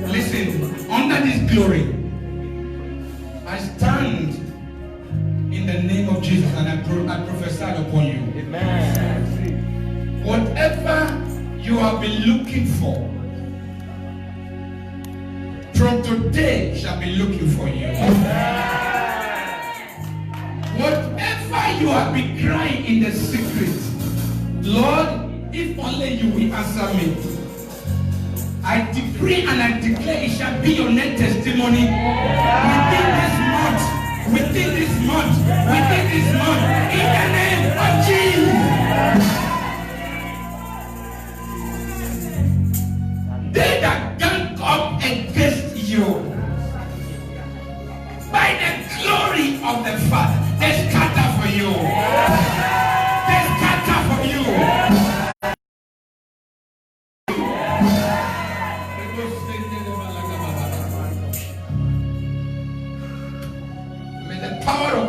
Listen, under this glory, I stand in the name of Jesus and I prophesy upon you. Amen. Whatever you have been looking for, from today shall be looking for you. Amen. Whatever you have been crying in the secret, Lord, if only you will answer me. I decree and I declare it shall be your next testimony within this month, within this month, within this month, in the name of Jesus. They that gang up against you, by the glory of the Father, they scatter for you. They scatter for you.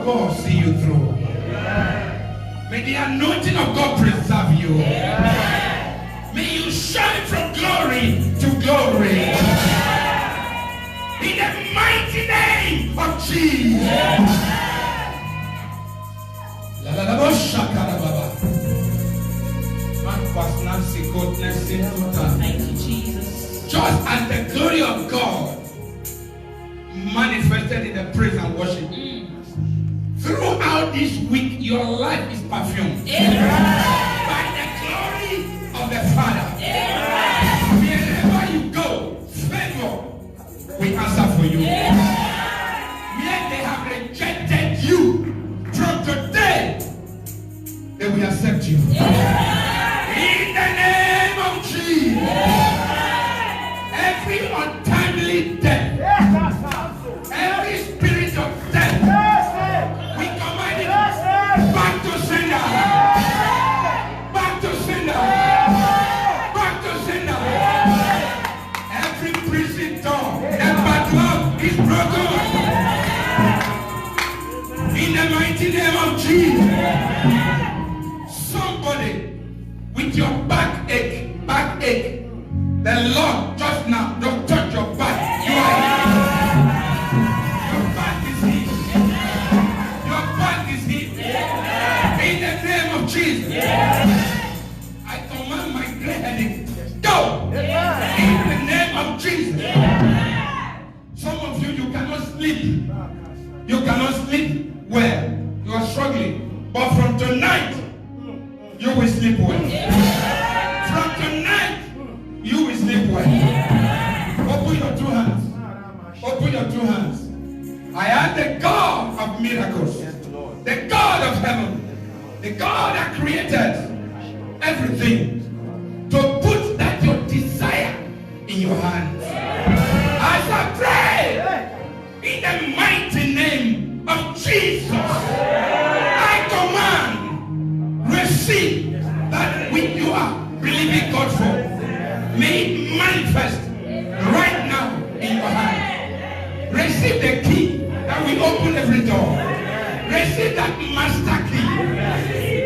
God see you through. May the anointing of God preserve you. May you shine from glory to glory. In the mighty name of Jesus. Thank you, Jesus. Just as the glory of God manifested in the praise and worship. Throughout this week, your life is perfumed by the glory of the Father. Wherever you go, favor will answer for you. Where they have rejected you, from today, they will accept you. In the name of Jesus, every untimely death, every spirit of death, back to sender. Back to sender. Back to sender. Every prison door and padlock is broken. In the mighty name of Jesus. Somebody with your backache, the Lord just now, don't touch your back. You are healed. Your back is healed. Your back is healed. In the name of Jesus, I command my great headache, go! In the name of Jesus. Some of you, you cannot sleep. You cannot sleep well. You are struggling. But from tonight, you will sleep well. From tonight, you will sleep well. Open your two hands. Open your two hands. I am the God of miracles. The God of heaven. The God that created everything to put that your desire in your hands. As I pray in the mighty name of Jesus, I command, receive that which you are believing God for. May it manifest right now in your hand. Receive the key that will open every door. Receive that master key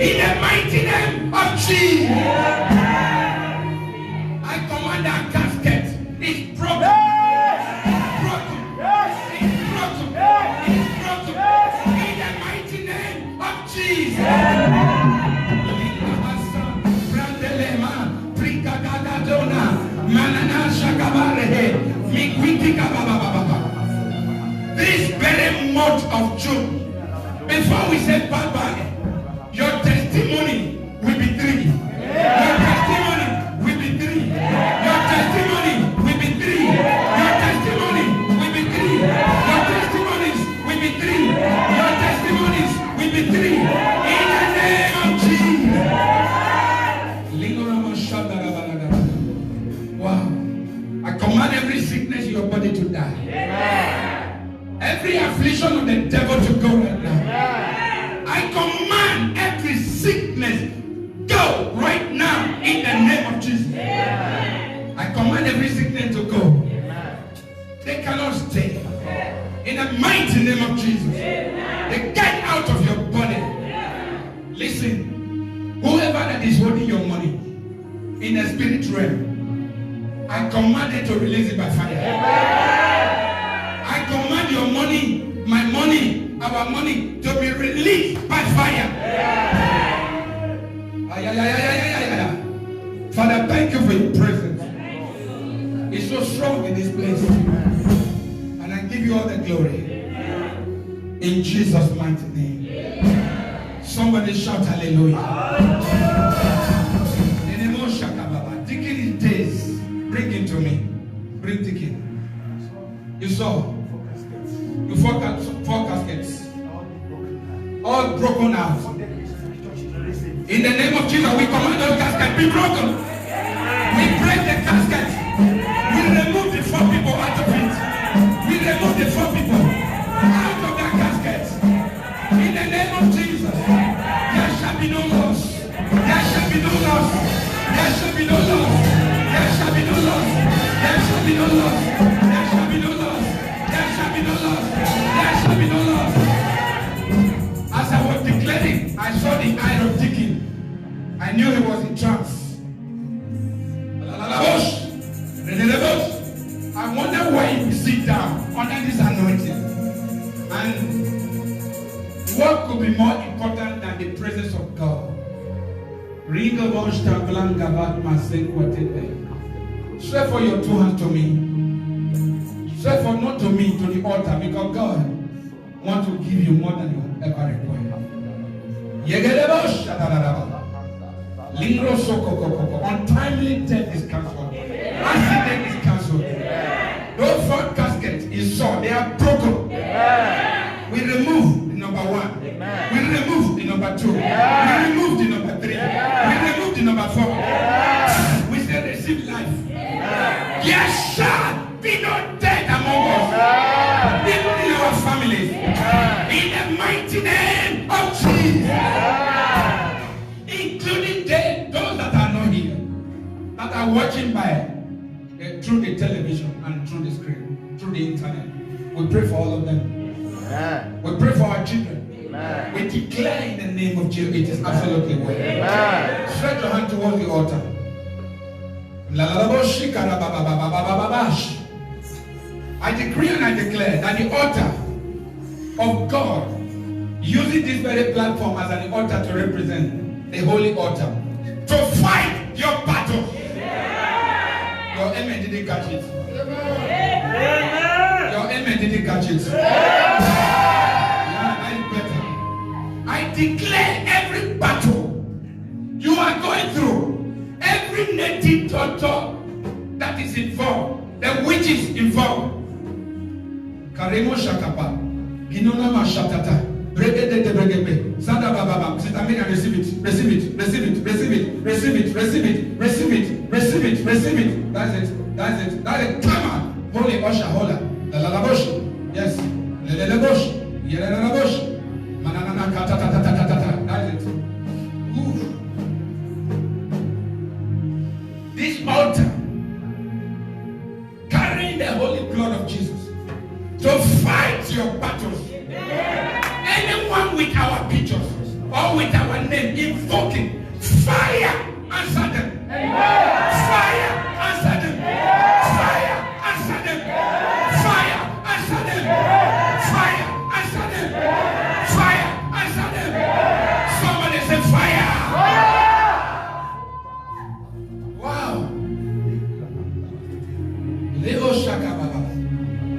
in the mighty name of Jesus. I command that casket is broken. It's broken. It's broken. It's broken. In the mighty name of Jesus. This very month of June, before we say bye-bye, your testimony will be 3. Your testimony will be 3. Your testimony will be 3. Your testimony will be 3. Your testimonies will be 3. Your testimonies will be 3. In the name of Jesus. Wow. I command every sickness in your body to die. Every affliction of the devil to go right now. I command mighty name of Jesus. They get out of your body. Listen, whoever that is holding your money in the spirit realm, I command it to release it by fire. I command your money, my money, our money to be released by fire. Father, thank you for your presence. It's so strong in this place. And I give you all the glory. In Jesus' mighty name. Somebody shout hallelujah. Deacon is days. Bring him to me. Bring Deacon. You saw. You four caskets. All broken out. In the name of Jesus, we command those caskets be broken. We break the casket. We remove the 4 people out of it. We remove the 4 people out of that casket. In the name of Jesus, there shall be no loss. There shall be no loss. There shall be no loss. There shall be no loss. There shall be no loss. There shall be no loss. There shall be no loss. There shall be no loss. As I was declaring, I saw the eye of Deacon. I knew he was in trance. I wonder why he will sit down under this anointing. And what could be more important than the presence of God? Swear for your 2 hands to me. Swear for not to me, to the altar, because God wants to give you more than you ever require. Untimely death is cancelled. Accident is cancelled. Those 4 caskets is saw, they are broken. We remove the number 1. We remove the number 2. We remove the number 3. We remove the number 4. We say receive life. Yes, shall be no death among us, even in our families. In the mighty name of Jesus. Including those that are not here, that are watching by through the television and through the screen, through the internet. We pray for all of them. We pray for our children. We declare in the name of Jesus, it is absolutely well. Stretch your hand towards the altar. I decree and I declare that the altar of God, using this very platform as an altar to represent the holy altar, to fight your battle. Your amen didn't catch it. Your amen didn't catch it. Yeah, that's better. I declare every battle you are going through, every native doctor that is involved, the witches involved. Karemo Shakapa, Ginona Mashatata. Sanda Baba, Sister Miriam, receive it, receive it, receive it, receive it, receive it, receive it, receive it, receive it, receive it. That's it, that's it, that's it. Come on, holy Osha, hola, la Labosh, yes, the Labosh, Yelanabosh, Manana Kata, that's it. This altar carrying the holy blood of Jesus to fight your battles. Anyone with our pictures or with our name invoking fire, answer them. Fire, answer them. Fire, answer them. Fire, answer them. Fire, answer them. Fire, answer them. Somebody say fire. Wow.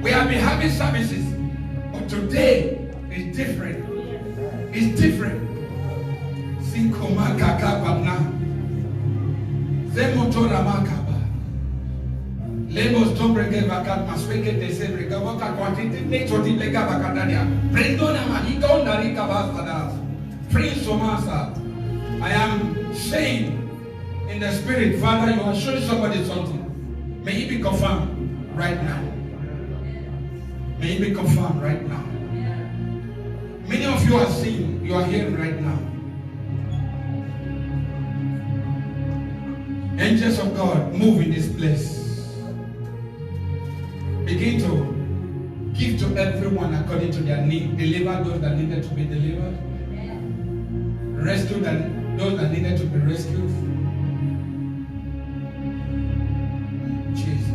We have been having services, but today it's different. It's different. Sinkoma kakapana. Zemotora makaba. Lemos tombrege vakat masweke desebrega waka kwantiti neto di lega vakadaria. Prendona maniga onari kabasadas. Prince Omasa. I am saying in the spirit, Father, you are showing somebody something. May it be confirmed right now. May it be confirmed right now. Many of you are seeing, you are hearing right now. Angels of God, move in this place. Begin to give Give to everyone according to their need. Deliver those that needed to be delivered. Rescue those that needed to be rescued. Jesus.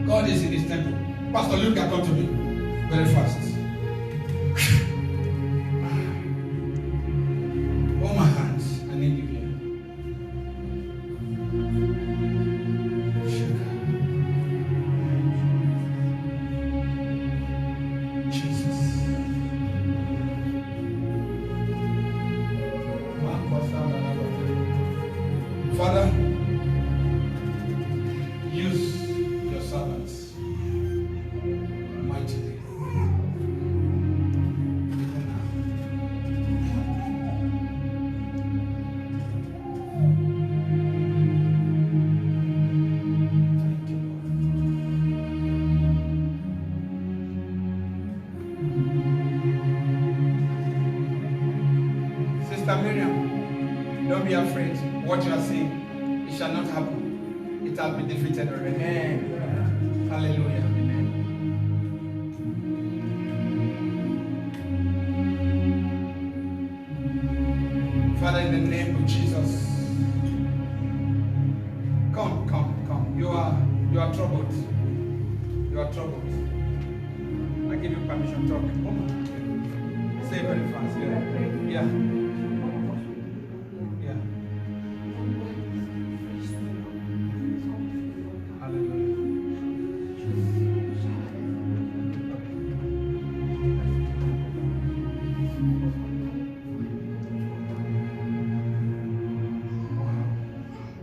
God is in his temple. Pastor Luke, come to me very fast. Hold my hands. I need you here. Jesus. Father, use your servants mightily. Thank you, Lord. Sister Miriam, don't be afraid. What you are seeing, it shall not happen. It has been defeated already. Amen. Hallelujah. Amen. Father, in the name of Jesus. Come. You are troubled. You are troubled. I give you permission to talk. Come on. Say very fast. Yeah.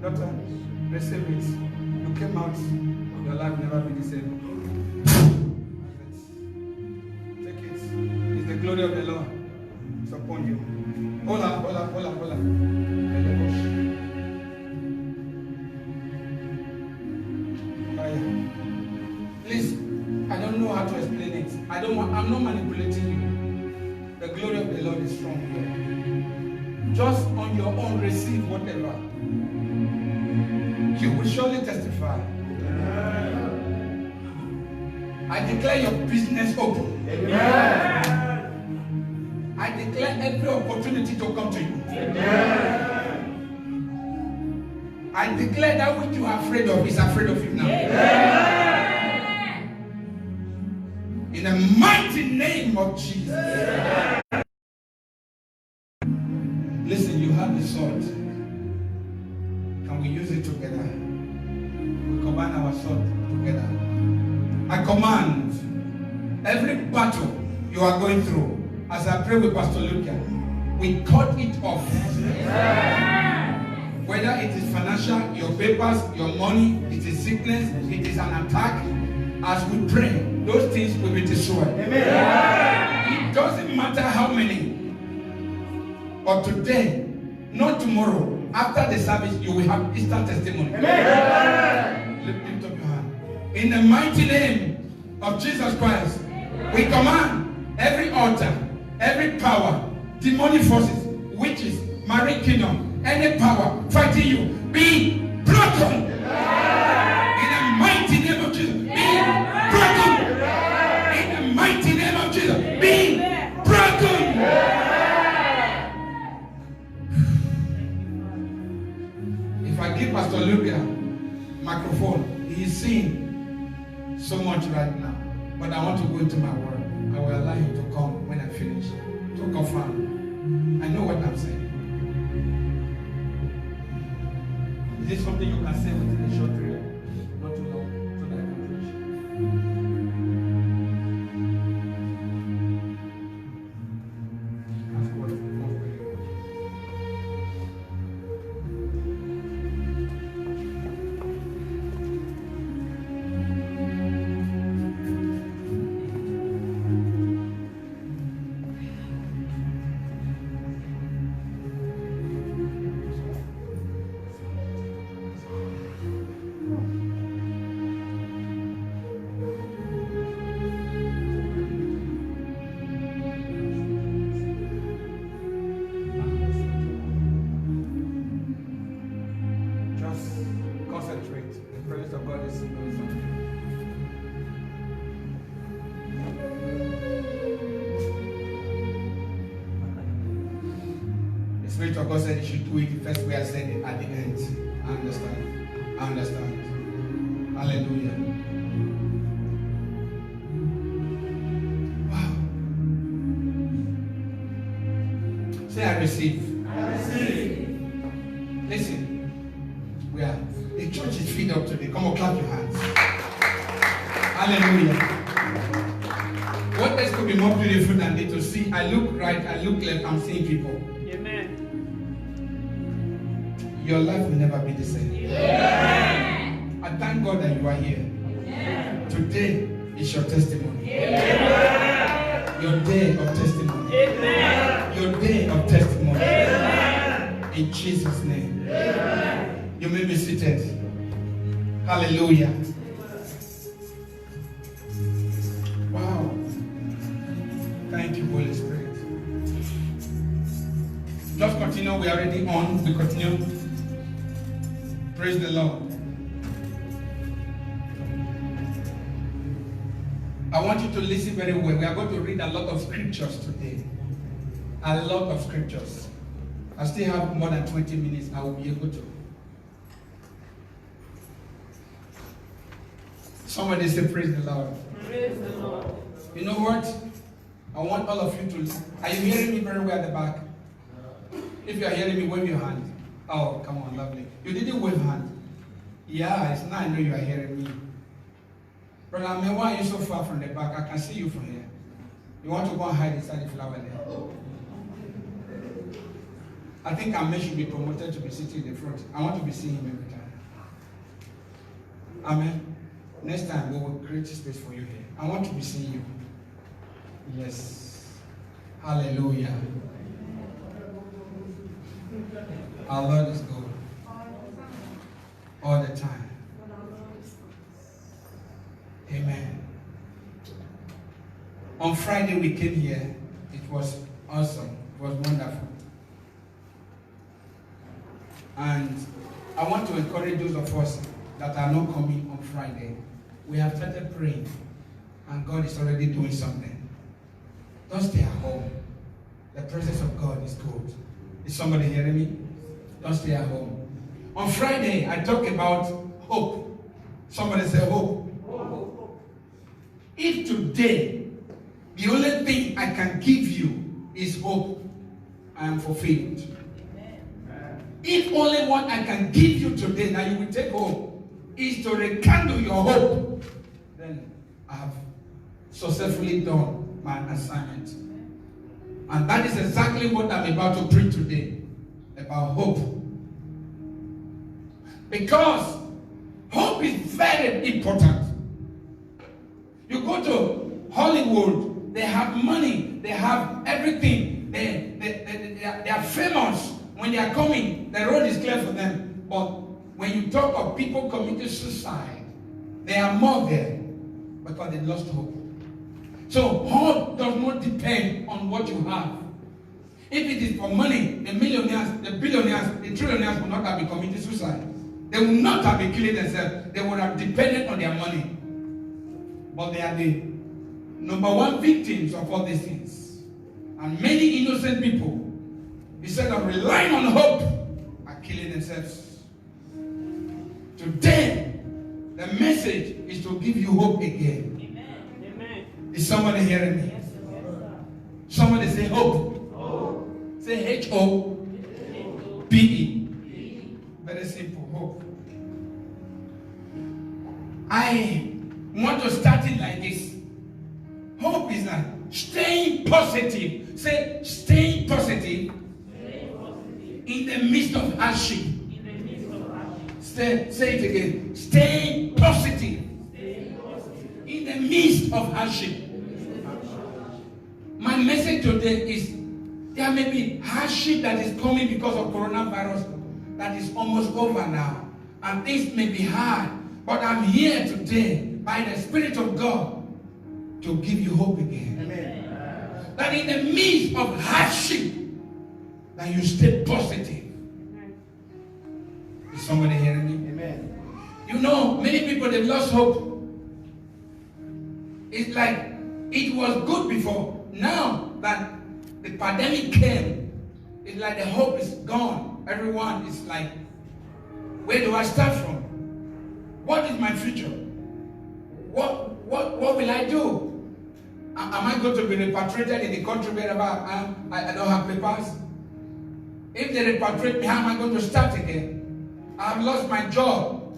Daughter, receive it. You came out, your life never be the same. Take it. It's the glory of the Lord. It's upon you. Hola. Please, I don't know how to explain it. I'm not manipulating you. The glory of the Lord is strong here. Just on your own, receive whatever. You will surely testify. I declare your business open. Amen. I declare every opportunity to come to you. Amen. I declare that which you are afraid of is afraid of you now. Amen. In the mighty name of Jesus. Amen. Listen, you have the sword. We use it together. We combine our sword together. I command every battle you are going through, as I pray with Pastor Luca, we cut it off. Whether it is financial, your papers, your money, it is sickness, it is an attack, as we pray, those things will be destroyed. Amen. It doesn't matter how many, or today, not tomorrow. After the service, you will have instant testimony. Amen. Lift up your hand. In the mighty name of Jesus Christ, we command every altar, every power, demonic forces, witches, marine kingdom, any power fighting you, be broken. In the mighty name of Jesus, be broken. In the mighty name of Jesus, be broken. I give Pastor Luca microphone. He is seeing so much right now. But I want to go into my word. I will allow him to come when I finish to confirm. I know what I'm saying. Is this something you can say within a short period? Not too long, so that I can preach. Spirit of God said he should do it the first way I said it at the end. I understand. I understand. Hallelujah. Wow. Say, I receive. I receive. Listen, the church is filled up today. Come on, clap your hands. Hallelujah. What else could be more beautiful than this? To see, I look right, I look left, I'm seeing people. Amen. Your life will never be the same. Amen. I thank God that you are here. Amen. Today is your testimony. Amen. Your day of testimony. Amen. Your day of testimony. Amen. In Jesus' name. Amen. You may be seated. Hallelujah. Wow. Thank you, Holy Spirit. Just continue. We are already on. We continue. Praise the Lord. I want you to listen very well. We are going to read a lot of scriptures today. A lot of scriptures. I still have more than 20 minutes. I will be able to. Somebody say, praise the Lord. Praise the Lord. You know what? I want all of you to. Are you hearing me very well at the back? If you are hearing me, wave your hand. Oh, come on, lovely. You didn't wave hand. Yeah, it's now I know you are hearing me. Brother, I mean, why are you so far from the back? I can see you from here. You want to go and hide inside the flower there? I think I should be promoted to be sitting in the front. I want to be seeing him every time. Amen. Next time we will create a space for you here. I want to be seeing you. Yes. Hallelujah. Our Lord is good. All the time. Amen. On Friday we came here. It was awesome. It was wonderful. And I want to encourage those of us that are not coming on Friday. We have started praying, and God is already doing something. Don't stay at home. The presence of God is good. Is somebody hearing me? Don't stay at home. On Friday, I talked about hope. Somebody say hope. Hope. If today, the only thing I can give you is hope, I am fulfilled. If only what I can give you today that you will take home is to rekindle your hope, then I have successfully done my assignment. And that is exactly what I'm about to preach today, about hope. Because hope is very important. You go to Hollywood, they have money, they have everything, they are famous. When they are coming, the road is clear for them. But when you talk of people committing suicide, they are more there because they lost hope. So hope does not depend on what you have. If it is for money, the millionaires, the billionaires, the trillionaires will not have been committing suicide. They will not have been killing themselves. They would have depended on their money. But they are the number one victims of all these things. And many innocent people, instead of relying on hope, are killing themselves. Today, the message is to give you hope again. Amen. Is somebody hearing me? Yes, sir. Somebody say hope. Hope. Say H-O-P-E. Very simple, hope. I want to start it like this. Hope is that staying positive. Say staying positive. In the midst of hardship. Say it again. Stay positive. In the midst of hardship. My message today is there may be hardship that is coming because of coronavirus that is almost over now. And things may be hard. But I'm here today by the Spirit of God to give you hope again. Amen. That in the midst of hardship, that you stay positive. Is somebody hearing me? Amen. You know, many people, they lost hope. It's like it was good before. Now that the pandemic came, It's like the hope is gone. Everyone is like, where do I start from? What is my future? What will I do? Am I going to be repatriated in the country wherever I don't have papers? If they repatriate me, how am I going to start again? I have lost my job.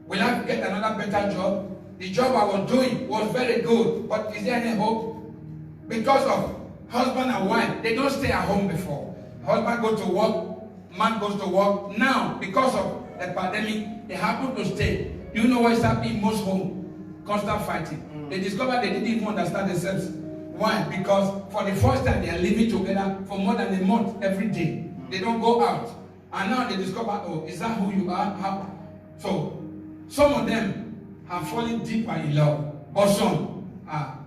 Will I get another better job? The job I was doing was very good, but is there any hope? Because of husband and wife, they don't stay at home before. Husband goes to work, man goes to work. Now, because of the pandemic, they happen to stay. Do you know what is happening in most homes? Constant fighting. They discovered they didn't even understand themselves. Why? Because for the first time, they are living together for more than a month every day. They don't go out. And now they discover, oh, is that who you are? How? So, some of them are falling deeper in love. But some are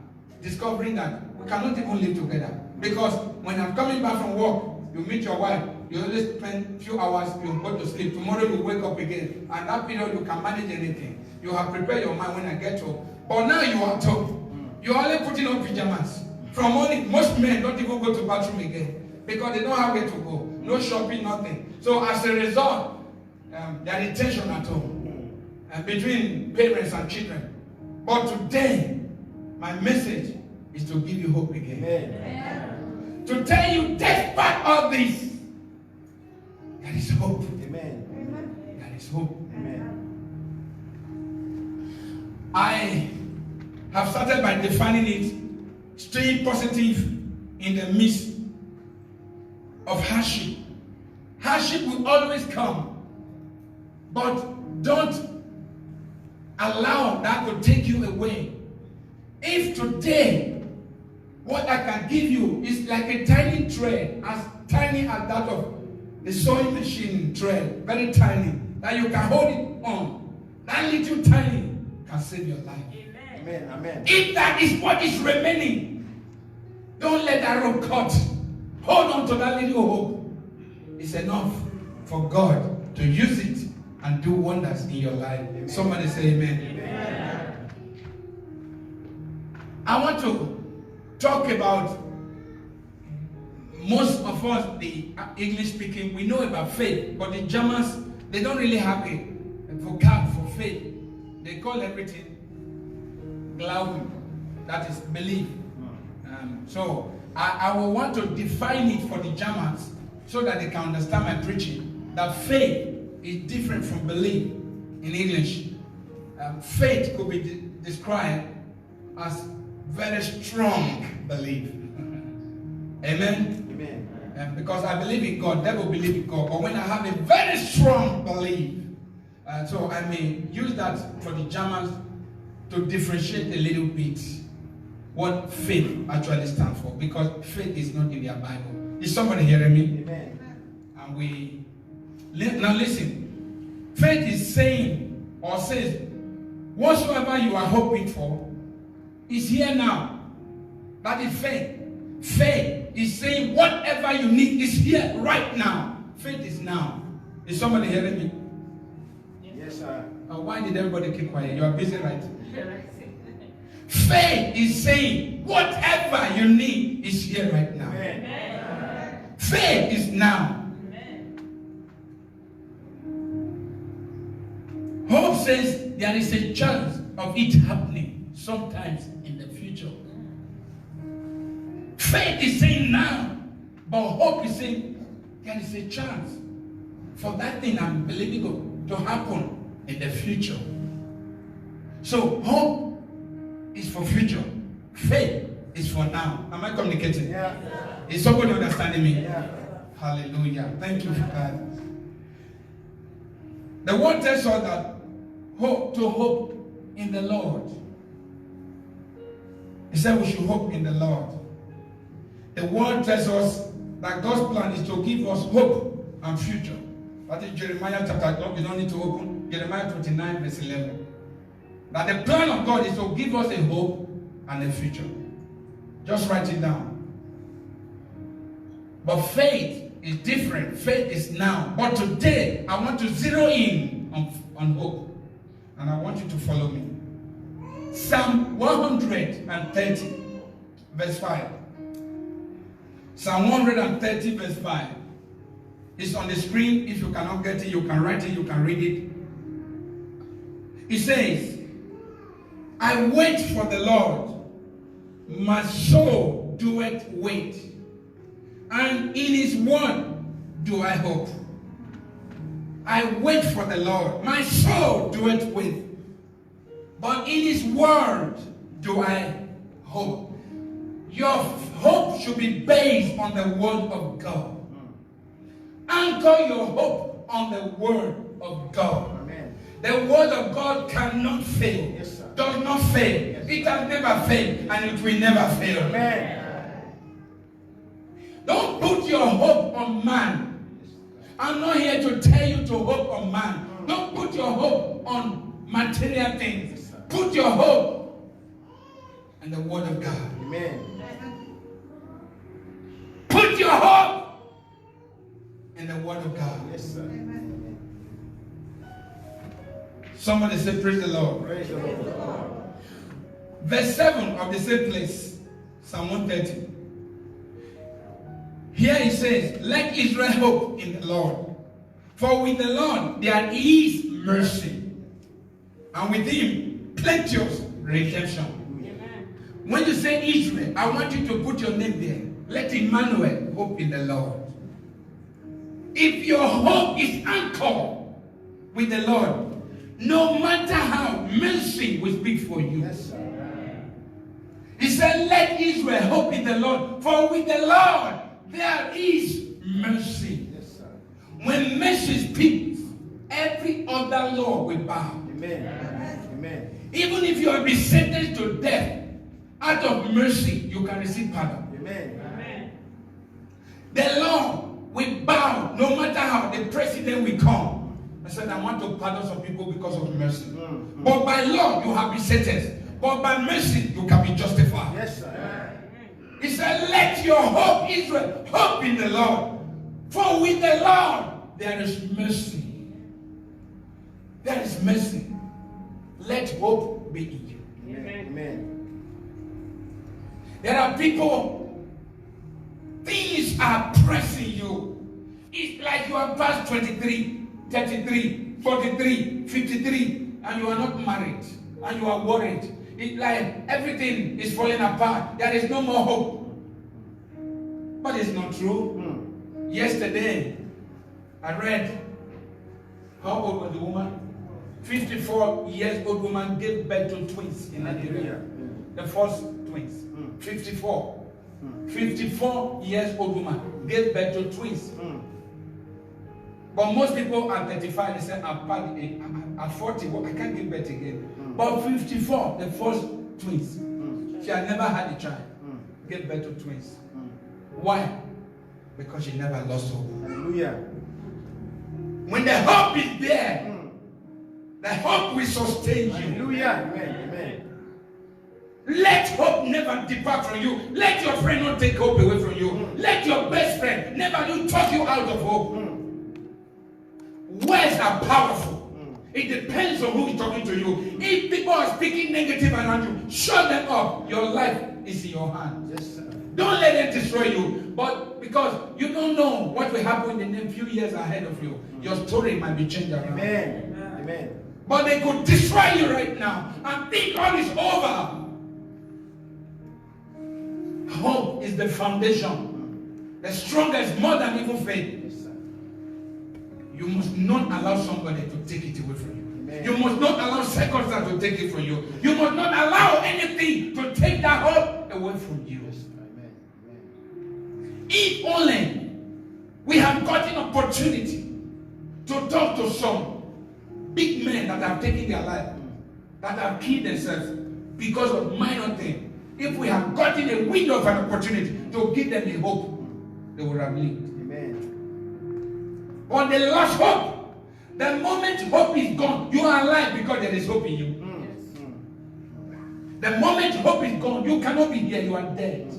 discovering that we cannot even live together. Because when I'm coming back from work, you meet your wife, you only spend a few hours, you go to sleep. Tomorrow you wake up again. And that period you can manage anything. You have prepared your mind when I get home. But now you are home. You're only putting on pajamas. From morning, most men don't even go to the bathroom again. Because they don't have where to go. No shopping, nothing. So as a result, there is tension at home. Between parents and children. But today, my message is to give you hope again. Amen. To tell you, despite all this, there is hope. Amen. There is hope. Amen. I have started by defining it, staying positive in the midst of hardship. Hardship will always come, but don't allow that to take you away. If today, what I can give you is like a tiny thread, as tiny as that of the sewing machine thread, very tiny, that you can hold it on. That little tiny can save your life. Amen. Amen. If that is what is remaining, don't let that rope cut. Hold on to that little hope. It's enough for God to use it and do wonders in your life. Amen. Somebody say amen. Amen. I want to talk about, most of us, the English speaking, we know about faith, but the Germans, they don't really have a vocab for faith. They call everything Glauben, that is belief. So I will want to define it for the Germans so that they can understand my preaching. That faith is different from belief in English. Faith could be described as very strong belief. Amen? Amen. Because I believe in God, devil believe in God. But when I have a very strong belief, so I may use that for the Germans to differentiate a little bit what faith actually stands for. Because faith is not in their Bible. Is somebody hearing me? Amen. And now listen. Faith is saying or says, whatsoever you are hoping for is here now. That is faith. Faith is saying whatever you need is here right now. Faith is now. Is somebody hearing me? Yes, sir. Why did everybody keep quiet? You are busy, right? Faith is saying whatever you need is here right now. Amen. Faith is now. Amen. Hope says there is a chance of it happening sometimes in the future. Faith is saying now, but hope is saying there is a chance for that thing I'm believing to happen in the future. So hope is for future. Faith is for now. Am I communicating? Yeah. Is somebody understanding me? Yeah. Hallelujah. Thank you for that. The word tells us that hope in the Lord. He said we should hope in the Lord. The word tells us that God's plan is to give us hope and future. That is Jeremiah chapter 12. You don't need to open. Jeremiah 29 verse 11. That the plan of God is to give us a hope and a future. Just write it down. But faith is different. Faith is now. But today, I want to zero in on hope. And I want you to follow me. Psalm 130 verse 5. Psalm 130 verse 5. It's on the screen. If you cannot get it, you can write it, you can read it. It says, I wait for the Lord, my soul doeth wait, and in his word do I hope. I wait for the Lord, my soul doeth wait, but in his word do I hope. Your hope should be based on the word of God. Anchor your hope on the word of God. Amen. The word of God cannot fail. Yes, sir. Does not fail. Yes, It has never failed, and it will never fail. Amen. Don't put your hope on man. I'm not here to tell you to hope on man. Don't put your hope on material things. Put your hope in the word of God. Amen. Put your hope in the word of God. Yes, sir. Somebody say, praise the Lord. Praise the Lord. Verse 7 of the same place, Psalm 130. Here it says, let Israel hope in the Lord. For with the Lord there is mercy, and with him plenteous redemption. Amen. When you say Israel, I want you to put your name there. Let Emmanuel hope in the Lord. If your hope is anchored with the Lord, no matter how, mercy will speak for you. Yes, sir. He said, let Israel hope in the Lord, for with the Lord there is mercy. Yes, sir. When mercy speaks, every other law will bow. Amen. Amen. Even if you have been sentenced to death, out of mercy, you can receive pardon. Amen. Amen. The law will bow no matter how. The president will come. I said, I want to pardon some people because of mercy. But by law, you have been sentenced. But by mercy, you can be justified. Yes, sir. He said, let your hope, Israel, hope in the Lord. For with the Lord, there is mercy. There is mercy. Let hope be in you. Amen. Amen. There are people, things are pressing you. It's like you are past 23, 33, 43, 53, and you are not married, and you are worried. It's like everything is falling apart. There is no more hope. But it's not true. Yesterday, I read, how old was the woman? 54 years old woman gave birth to twins in Nigeria. The first twins. 54. 54 years old woman gave birth to twins. But most people at 35, they say, at 40, well, I can't give birth again. But 54, the first twins. She had never had a child. Gave birth to twins. Why? Because she never lost hope. Hallelujah. When the hope is there, the hope will sustain you. Hallelujah. Amen. Amen. Let hope never depart from you. Let your friend not take hope away from you. Let your best friend never talk you out of hope. Words are powerful. It depends on who is talking to you. If people are speaking negative around you, shut them up. Your life is in your hands. Yes, sir. Don't let them destroy you. But because you don't know what will happen in the few years ahead of you, your story might be changed around. Amen. Amen. But they could destroy you right now and think all is over. Hope is the foundation. The strongest, more than even faith. Yes, sir. You must not allow somebody to take it away from you. Amen. You must not allow circumstance to take it from you. You must not allow anything to take that hope away from you. Amen. Amen. If only we have got an opportunity to talk to some big men that have taken their life, that have killed themselves because of minor things. If we have gotten a window of an opportunity to give them a hope, they would have lived. Amen. But they lost hope. The moment hope is gone, you are alive because there is hope in you. The moment hope is gone, you cannot be here, you are dead.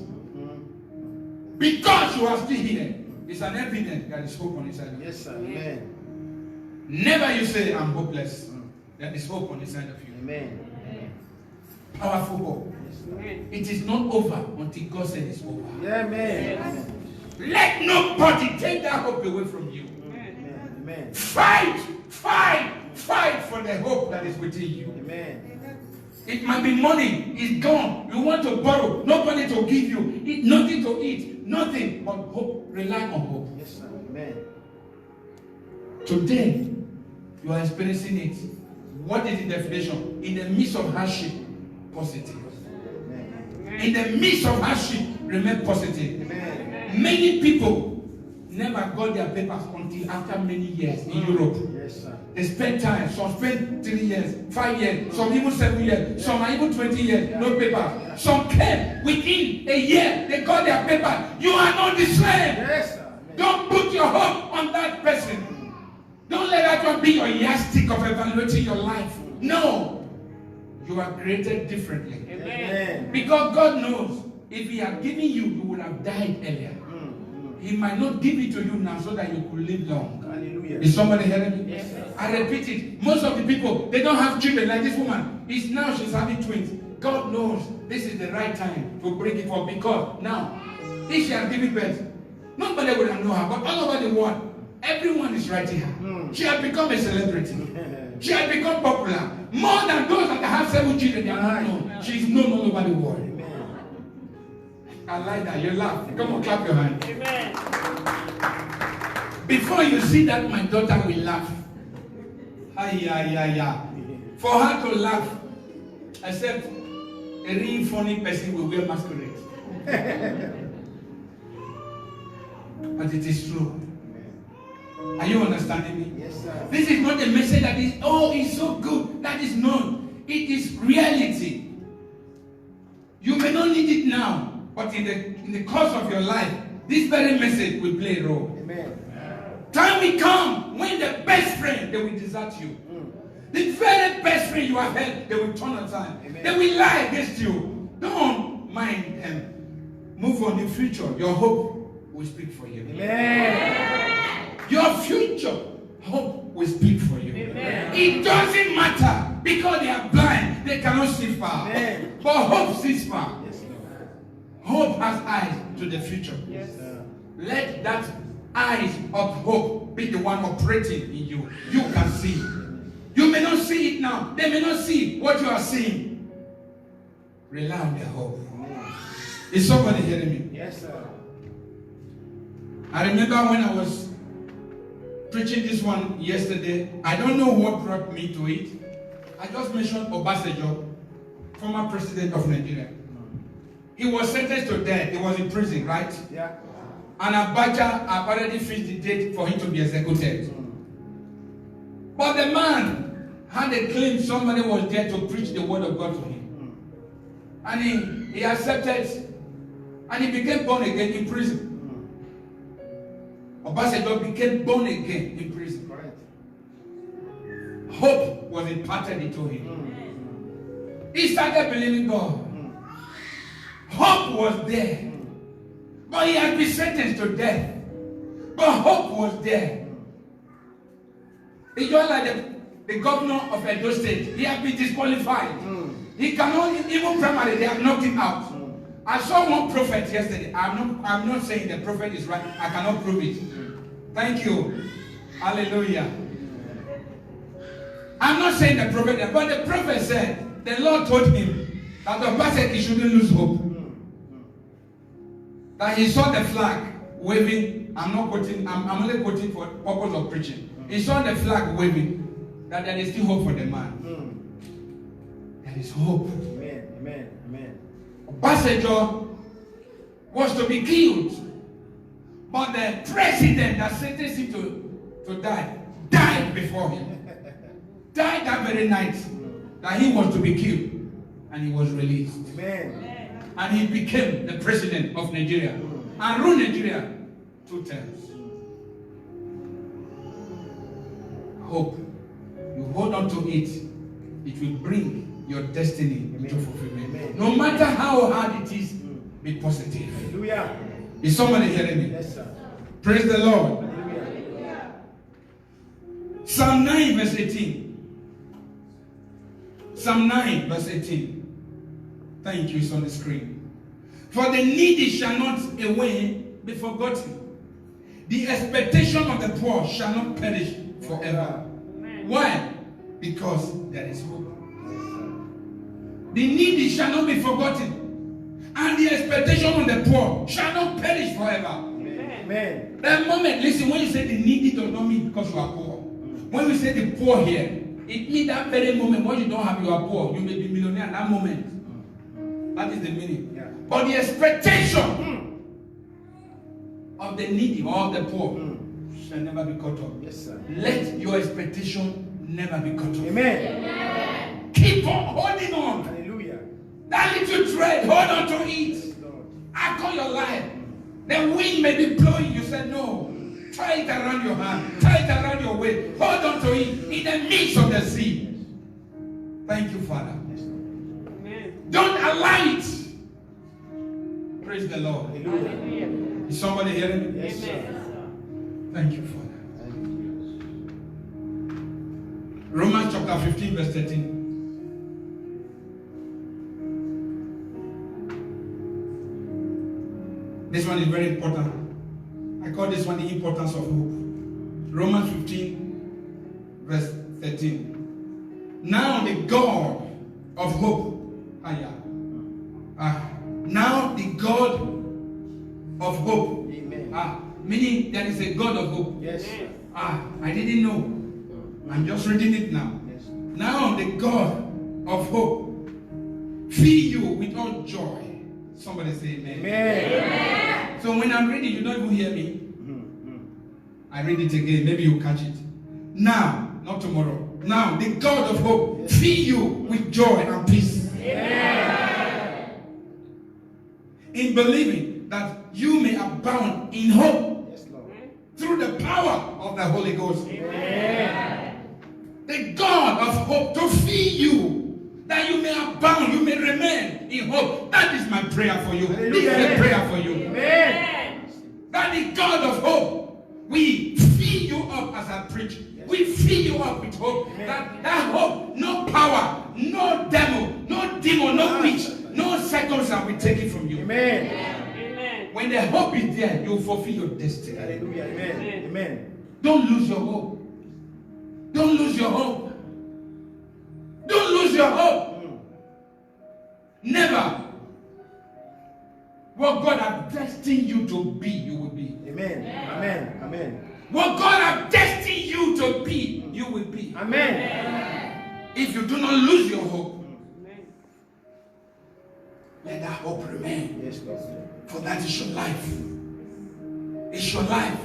Because you are still here, it's an evidence that is hope on inside of you. Yes, sir. Amen. Never you say, I'm hopeless. There is hope on inside of you. Amen. Powerful hope. Amen. It is not over until God said it's over. Yeah, amen. Let nobody take that hope away from you. Amen. Fight for the hope that is within you. Amen. It might be money, it's gone. You want to borrow, nobody to give you, nothing to eat, nothing but hope. Rely on hope. Yes, sir. Amen. Today, you are experiencing it. What is the definition? In the midst of hardship, positive. Amen. In the midst of hardship, remain positive. Amen. Many people never got their papers until after many years in Europe. Yes, sir. They spend time. Some spend 3 years, 5 years, some even 7 years, some are even 20 years, no paper. Some came within a year, they got their paper. You are not the same. Yes, sir. Amen. Don't put your hope on that person. Don't let that one be your yardstick of evaluating your life. No. You are created differently. Amen. Because God knows if He had given you, you would have died earlier. He might not give it to you now so that you could live long. Hallelujah. Is somebody hearing me? Yes, sir. I repeat it. Most of the people, they don't have children like this woman. It's now she's having twins. God knows this is the right time to bring it forth because now, if she has given birth, nobody would have known her. But all over the world, everyone is writing her. She has become a celebrity. She has become popular. More than those that have 7 children, they are not known. She's known all over the world. I like that. You laugh. Come on, clap your hands. Amen. Before you see that, my daughter will laugh. For her to laugh, except a really funny person will wear masquerade. But it is true. Are you understanding me? Yes, sir. This is not a message that is, oh, it's so good. That is known. It is reality. You may not need it now. But in the course of your life, this very message will play a role. Amen. Time will come when the best friend, they will desert you. The very best friend you have had, they will turn aside. Amen. They will lie against you. Don't mind them. Move on in future. Your hope will speak for you. Amen. Your future hope will speak for you. Amen. It doesn't matter because they are blind. They cannot see far. Amen. But hope sees far. Yes, Lord. Hope has eyes to the future. Yes, sir. Let that eyes of hope be the one operating in you. You can see. You may not see it now. They may not see what you are seeing. Rely on their hope. Is somebody hearing me? Yes, sir. I remember when I was preaching this one yesterday. I don't know what brought me to it. I just mentioned Obasanjo, former president of Nigeria. He was sentenced to death. He was in prison, right? Yeah. And Abacha apparently fixed the date for him to be executed. But the man had a claim somebody was there to preach the word of God to him. And he accepted, and he became born again in prison. Obasanjo became born again in prison. Correct. Hope was imparted into him. He started believing God. Hope was there. But he had been sentenced to death. But hope was there. It's just like the governor of Edo State. He had been disqualified. He cannot, even primarily, they have knocked him out. I saw one prophet yesterday. I'm not saying the prophet is right. I cannot prove it. Thank you. Hallelujah. I'm not saying the prophet, but the prophet said, the Lord told him that the person he shouldn't lose hope. That he saw the flag waving. I'm not quoting, I'm only quoting for purpose of preaching. He saw the flag waving, that there is still hope for the man. There is hope. Amen. Amen. Amen. Obasanjo was to be killed, but the president that sentenced him to die died before him. Died that very night that he was to be killed, and he was released. Amen. And he became the president of Nigeria and ruled Nigeria 2 terms. Hope. You hold on to it, it will bring your destiny into fulfillment. Amen. No matter how hard it is, be positive. Hallelujah. Is somebody hearing me? Yes, sir. Praise the Lord. Hallelujah. Psalm 9 verse 18. Psalm 9 verse 18. Thank you, it's on the screen. For the needy shall not away be forgotten. The expectation of the poor shall not perish forever. Amen. Why? Because there is hope. The needy shall not be forgotten, and the expectation of the poor shall not perish forever. Amen. That moment, listen, when you say the needy does not mean because you are poor. When we say the poor here, it means that very moment when you don't have, you are poor. You may be millionaire at that moment. That is the meaning. Yeah. But the expectation of the needy or of the poor shall never be cut off. Yes, sir. Let your expectation never be cut off. Amen. Keep on holding on. Hallelujah. That little thread, hold on to it. Yes, Lord. I call your life. The wind may be blowing. You said no. Tie it around your hand. Tie it around your waist. Hold on to it in the midst of the sea. Thank you, Father. Yes, Lord. Amen. Don't allow it. Praise the Lord. Hallelujah. Hallelujah. Is somebody hearing me? Yes, sir. Amen. Thank you, Father. Thank you, Romans chapter 15, verse 13. This one is very important. I call this one the importance of hope. Romans 15, verse 13. Now the God of hope. Now the God of hope. Amen. Meaning there is a God of hope. Yes, sir. I didn't know. I'm just reading it now. Yes. Now the God of hope fill you with all joy. Somebody say amen. Amen. So when I'm reading, you don't even hear me. Mm. I read it again. Maybe you catch it. Now, not tomorrow. Now the God of hope fill you with joy and peace. In believing that you may abound in hope Yes, Lord. through the power of the Holy Ghost. Amen. The God of hope to fill you, that you may abound, you may remain in hope. That is my prayer for you. This is a prayer for you. Amen. That the God of hope, we fill you up as I preach. We fill you up with hope. That hope, no power, no devil, no demon, no witch, no circumstance will take it from you. Amen. Amen. When the hope is there, you will fulfill your destiny. Hallelujah. Amen. Amen. Don't lose your hope. Don't lose your hope. Don't lose your hope. Never. What God has destined you to be, you will be. Amen. Amen. Amen. What God has destined you to be, you will be. Amen. If you do not lose your hope, Amen. let that hope remain. Yes, Lord. For that is your life. It's your life.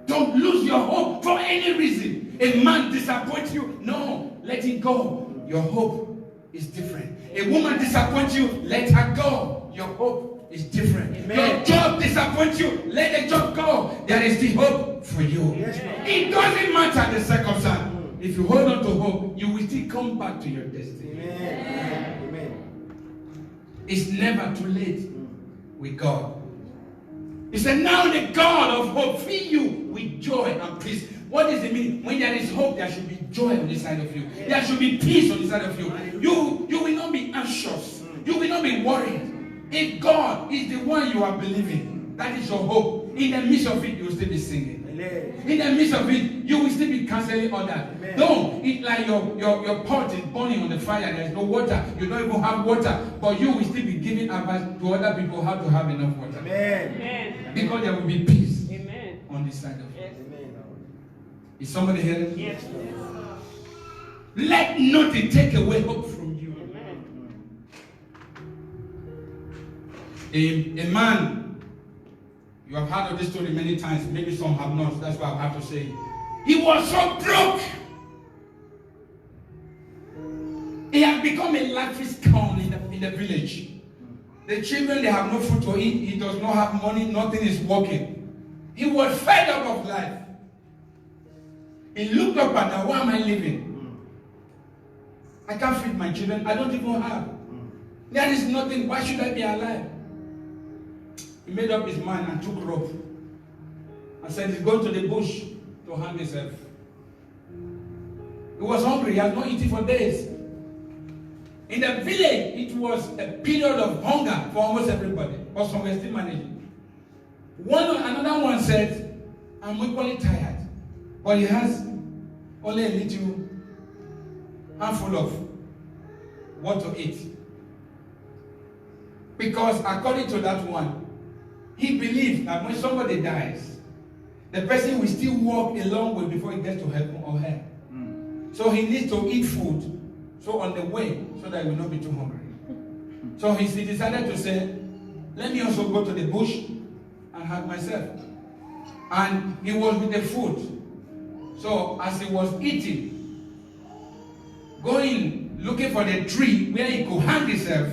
Don't lose your hope for any reason. A man disappoints you. No, let it go. Your hope is different. A woman disappoints you. Let her go. Your hope is different. Amen. Your job disappoints you. Let the job go. There is the hope for you. Yes, Lord. It doesn't matter the circumstance. If you hold on to hope, you will still come back to your destiny. Amen. Amen. It's never too late with God. He said, now the God of hope fill you with joy and peace. What does it mean? When there is hope, there should be joy on the side of you. There should be peace on the side of you. You will not be anxious. You will not be worried. If God is the one you are believing, that is your hope. In the midst of it, you will still be singing. In the midst of it, you will still be canceling all that. Amen. No, it's like your pot is burning on the fire. There's no water. You don't even have water. But you will still be giving advice to other people how to have enough water. Amen. Amen. Because there will be peace Amen. on this side of you. Yes. Amen. Is somebody hearing? Yes. Let nothing take away hope from you. Amen. A man, you have heard of this story many times, maybe some have not, that's why I have to say it. He was so broke. He had become a latricon in the village. The children, they have no food to eat. He does not have money. Nothing is working. He was fed up of life. He looked up and said, why am I living? I can't feed my children. I don't even have. There is nothing. Why should I be alive? He made up his mind and took rope and said he's going to the bush to hang himself. He was hungry. He had not eaten for days. In the village, it was a period of hunger for almost everybody. But some were still managing. Another one said, I'm equally tired, but he has only a little handful of what to eat. Because according to that one, he believes that when somebody dies, the person will still walk a long way before he gets to heaven or hell. So he needs to eat food. So on the way, so that he will not be too hungry. So he decided to say, let me also go to the bush and hug myself. And he was with the food. So as he was eating, going, looking for the tree where he could hang himself,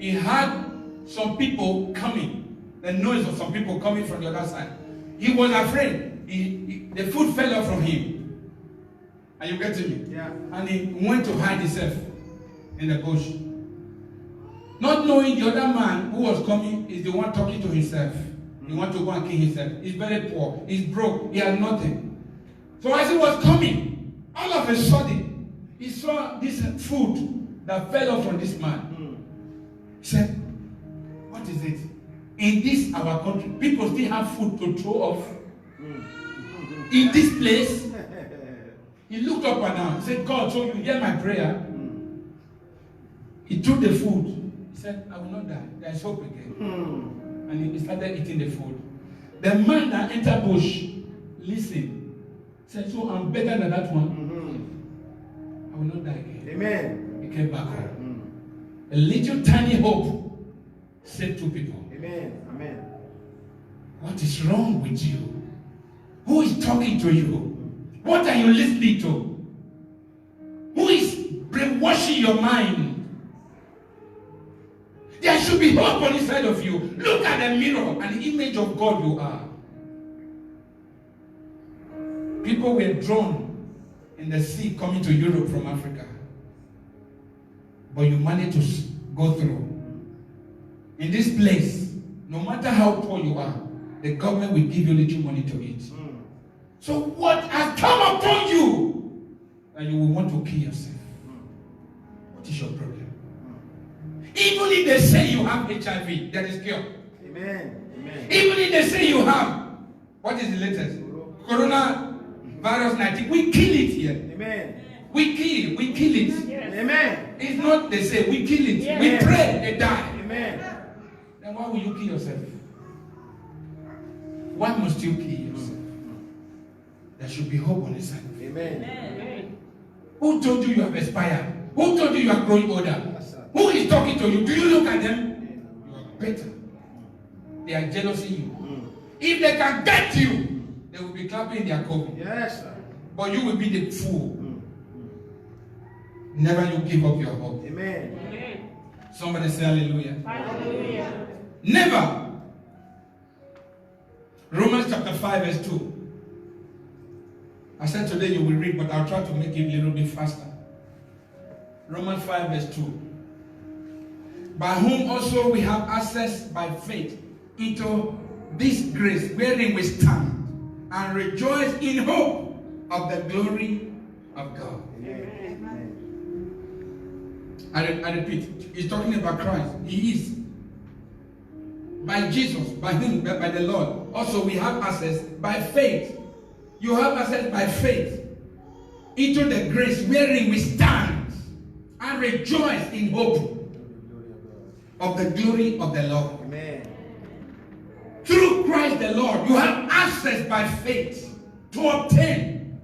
he had some people coming. The noise of some people coming from the other side. He was afraid. The food fell off from him. Are you getting me? Yeah. And he went to hide himself in the bush. Not knowing the other man who was coming is the one talking to himself. He wants to go and kill himself. He's very poor. He's broke. He has nothing. So as he was coming, all of a sudden, he saw this food that fell off from this man. He said, what is it? In this our country, people still have food to throw off. In this place, he looked up and down. He said, God, so you hear my prayer? He took the food. He said, I will not die. There is hope again. And he started eating the food. The man that entered bush, listened, said, so I'm better than that one. I will not die again. Amen. He came back home. A little tiny hope saved two people. Amen. Amen. What is wrong with you? Who is talking to you? What are you listening to? Who is brainwashing your mind? There should be hope on the side of you. Look at the mirror and the image of God you are. People were drawn in the sea coming to Europe from Africa. But you managed to go through. In this place, no matter how poor you are, the government will give you little money to eat. So what has come upon you that you will want to kill yourself? What is your problem? Even if they say you have HIV, there is cure. Amen. Amen. Even if they say you have, what is the latest? Coronavirus 19. We kill it here. Amen. We kill it. Yes. Amen. It's not they say, we kill it. Yes. We pray, they die. Amen. Then why will you kill yourself? Why must you kill yourself? There should be hope on the side of you. Amen. Amen. Who told you you have expired? Who told you you are growing older? Yes, sir. Who is talking to you? Do you look at them? You are better. They are jealousing you. If they can get you, they will be clapping their coffee. Yes, sir. But you will be the fool. Never you give up your hope. Amen. Amen. Somebody say hallelujah. Hallelujah. Never. Romans chapter 5 verse 2. I said today you will read, but I'll try to make it a little bit faster. Romans 5 verse 2. By whom also we have access by faith into this grace wherein we stand and rejoice in hope of the glory of God. I repeat, he's talking about Christ. He is. By Jesus, by him, by the Lord. Also we have access by faith. You have access by faith into the grace wherein we stand and rejoice in hope of the glory of the Lord. Amen. Through Christ the Lord, you have access by faith to obtain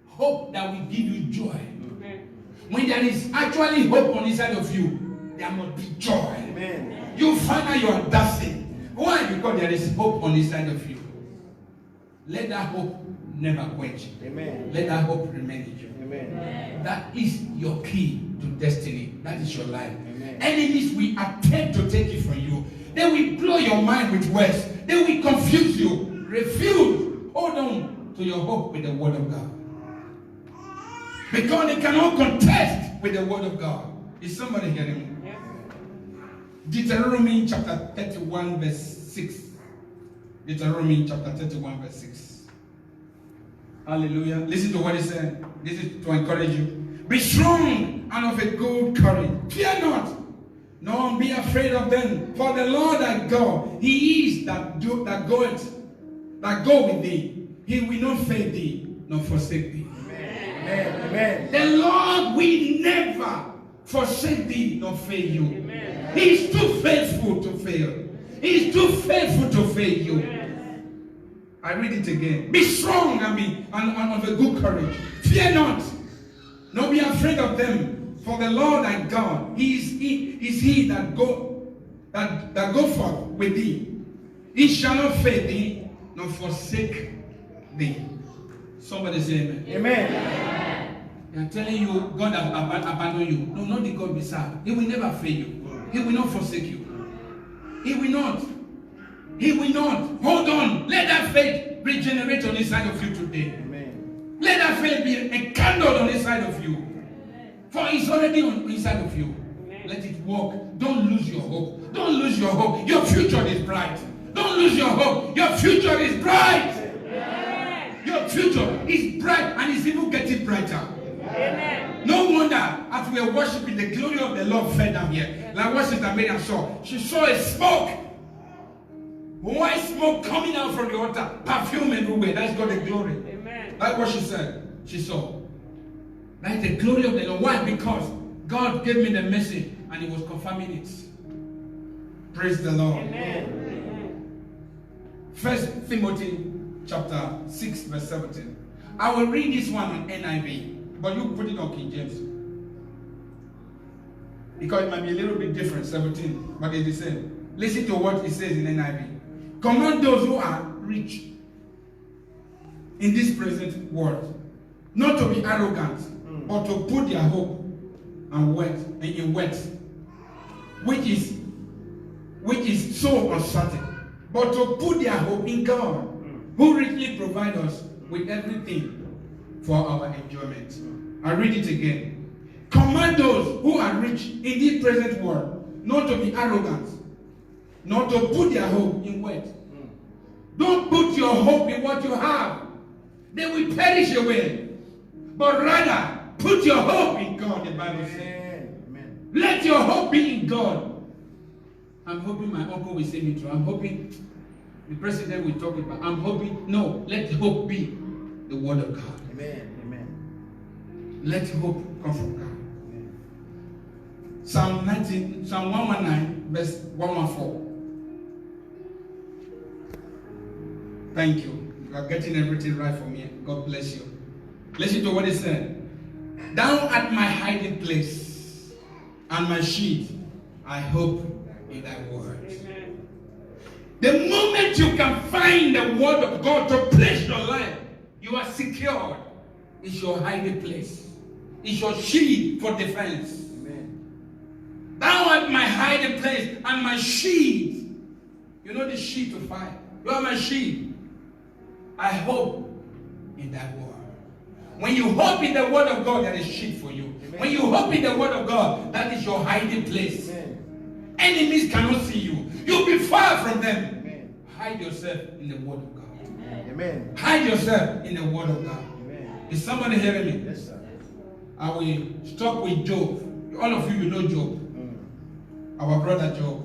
hope that will give you joy. Amen. When there is actually hope on the inside of you, there must be joy. Amen. You find out you are dancing. Why? Because there is hope on the inside of you. Let that hope never quench. Amen. Let that hope remain in you. Amen. That is your key to destiny. That is your life. Amen. Enemies will attempt to take it from you. They will blow your mind with words. They will confuse you. Refuse. Hold on to your hope with the word of God. Because they cannot contest with the word of God. Is somebody hearing me? Yes. Deuteronomy chapter 31 verse 6. Deuteronomy chapter 31 verse 6. Hallelujah. Listen to what he said. This is to encourage you. Be strong and of a good courage. Fear not, No, be afraid of them. For the Lord thy God, He is that go with thee. He will not fail thee, nor forsake thee. Amen. Amen. The Lord will never forsake thee, nor fail you. Amen. He is too faithful to fail. He is too faithful to fail you. I read it again. Be strong and of a good courage. Fear not, nor be afraid of them. For the Lord thy God, He is He that go forth with thee. He shall not fail thee, nor forsake thee. Somebody say amen. Amen. They are telling you God has abandoned you. No, not the God we serve. He will never fail you. He will not forsake you. He will not. He will not. Hold on. Let that faith regenerate on the side of you today. Amen. Let that faith be enkindled on the side of you. For it's already on the inside of you. Let it work. Don't lose your hope. Don't lose your hope. Your future is bright. Don't lose your hope. Your future is bright. Your future is bright and it's even getting brighter. Amen. No wonder as we were worshiping, the glory of the Lord fell down here. Like what Sister Miriam saw. She saw a smoke. White smoke coming out from the altar. Perfume everywhere. That's got the glory. Amen. That's what she said. She saw. That's the glory of the Lord. Why? Because God gave me the message and He was confirming it. Praise the Lord. Amen. 1 Timothy chapter 6 verse 17. I will read this one on NIV, but you put it on King James. Because it might be a little bit different, 17, but it's the same. Listen to what it says in NIV. Command those who are rich in this present world not to be arrogant, but to put their hope in wealth, which is so uncertain, but to put their hope in God, who richly provide us with everything for our enjoyment. I read it again. Command those who are rich in this present world not to be arrogant, not to put their hope in wealth. Don't put your hope in what you have. They will perish away. But rather, put your hope in God, the Bible says. Amen. Let your hope be in God. I'm hoping my uncle will say me true. I'm hoping the president will talk about. I'm hoping. No, let hope be the word of God. Amen. Amen. Let hope come from God. Amen. Psalm 119, verse 114. Thank you. You are getting everything right for me. God bless you. Listen to what it said. Down at my hiding place and my sheet, I hope in thy word. Amen. The moment you can find the word of God to place your life, you are secured. It's your hiding place. It's your shield for defense. Amen. Down at my hiding place and my shield. You know the shield to fight. You are my shield. I hope in that word. When you hope in the word of God, that is shield for you. Amen. When you hope in the word of God, that is your hiding place. Amen. Enemies cannot see you. You'll be far from them. Amen. Hide yourself in the word of God. Amen. Hide yourself in the word of God. Amen. Is somebody hearing me? Yes, sir. I will stop with Job. All of you know Job. Our brother Job.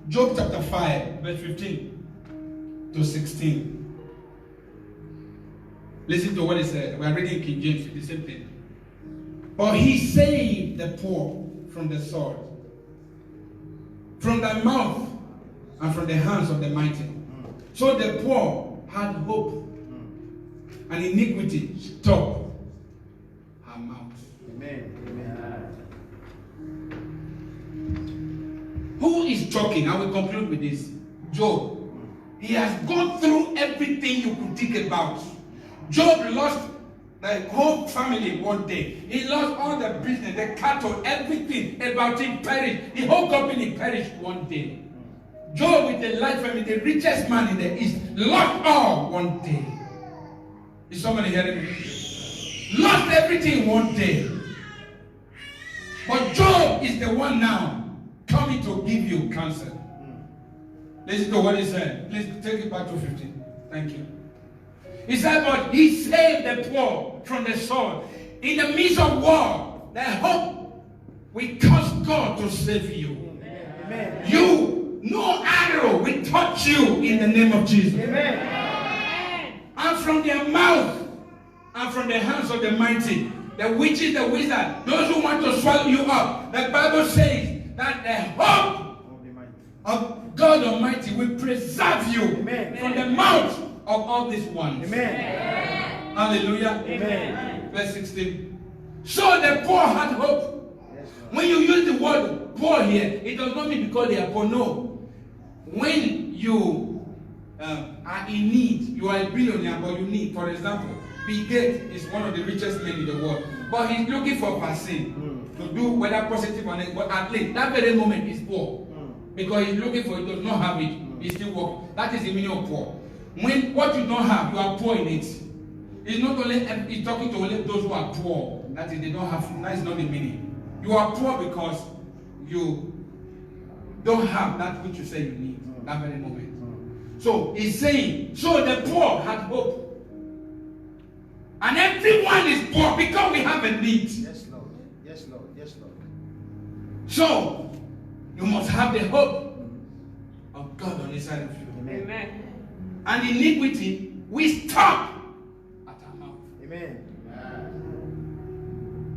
Job chapter 5, verse 15 to 16. Listen to what it said. We are reading King James, the same thing. For he saved the poor from the sword, from thy mouth, and from the hands of the mighty. So the poor had hope, and iniquity stopped her mouth. Amen. Amen. Who is talking? I will conclude with this. Job. He has gone through everything you could think about. Job lost the whole family one day. He lost all the business, the cattle, everything about him perished. The whole company perished one day. Job, with the life family, the richest man in the East, lost all one day. Is somebody hearing me? Lost everything one day. But Job is the one now coming to give you counsel. Listen to what he said. Please take it back to 15. Thank you. He said, but he saved the poor from the sword. In the midst of war, the hope will cause God to save you. Amen. You, no arrow will touch you in the name of Jesus. Amen. And from their mouth and from the hands of the mighty, the witches, the wizards, those who want to swallow you up, the Bible says that the hope of God Almighty will preserve you Amen. from the mouth of all these ones. Amen. Hallelujah. Amen. Verse 16. So the poor had hope. Yes, Lord. When you use the word poor here, it does not mean because they are poor. No. When you are in need, you are a billionaire, but you need, for example, Bill Gates is one of the richest men in the world, but he's looking for a vaccine to do whether positive or negative. But at least that very moment is poor because he's looking for it, does not have it. He's still working. That is the meaning of poor. When what you don't have, you are poor in it. It's not only it's talking to only those who are poor. That is, they don't have. That is not the meaning. You are poor because you don't have that which you say you need that very moment. So he's saying, so the poor had hope. And everyone is poor because we have a need. Yes, Lord. Yes, Lord. Yes, Lord. So you must have the hope of God on the side of you. Amen. Amen. And iniquity, we stop at our mouth. Amen.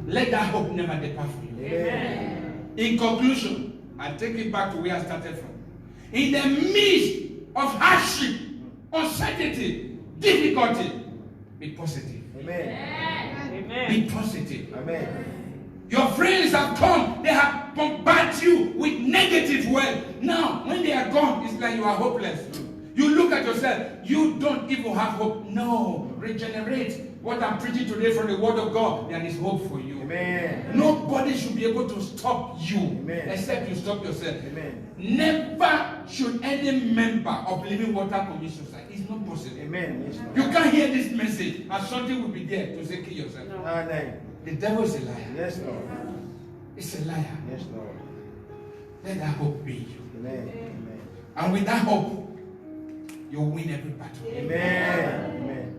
Let that hope never depart from you. Amen. In conclusion, I take it back to where I started from. In the midst of hardship, uncertainty, difficulty, be positive. Amen. Amen. Be positive. Amen. Your friends have come, they have bombarded you with negative words. Now, when they are gone, it's like you are hopeless. You look at yourself, you don't even have hope. No, regenerate. What I'm preaching today from the word of God, there is hope for you. Amen. Nobody should be able to stop you. Amen. Except you stop yourself. Amen. Never should any member of Living Water commit suicide. It's not possible. Amen. Yes, Lord. You can't hear this message and something will be there to say kill yourself. No. Amen. The devil is a liar. Yes, Lord. It's a liar. Yes, Lord. Let that hope be you. Amen. Amen. And with that hope, you'll win every battle. Amen. Amen.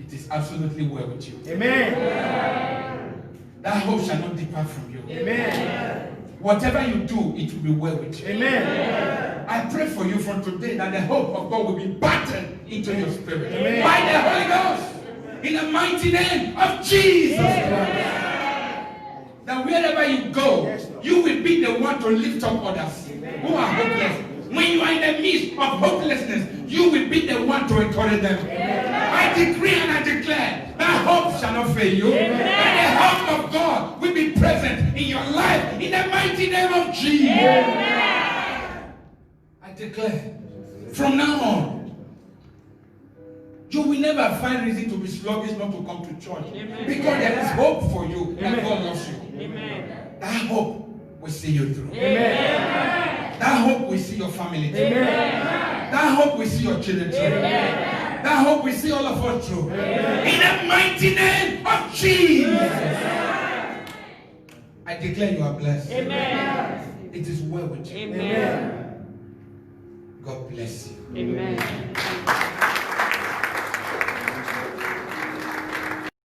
It is absolutely well with you. Amen. That hope shall not depart from you. Amen. Whatever you do, it will be well with you. Amen. I pray for you from today that the hope of God will be battened into your spirit. Amen. By the Holy Ghost. In the mighty name of Jesus Christ. That wherever you go, Yes, Lord. you will be the one to lift up others who are hopeless. When you are in the midst of hopelessness, you will be the one to encourage them. I decree and I declare that hope shall not fail you. And the hope of God will be present in your life in the mighty name of Jesus. I declare from now on, you will never find reason to be sluggish not to come to church. Amen. Because there is hope for you that Amen. God loves you. Amen. That hope will see you through. Amen. That hope will see your family through. Amen. That hope will see your children through. That hope will see all of us through. In the mighty name of Jesus. I declare you are blessed. Amen. It is well with you. Amen. Amen. God bless you. Amen.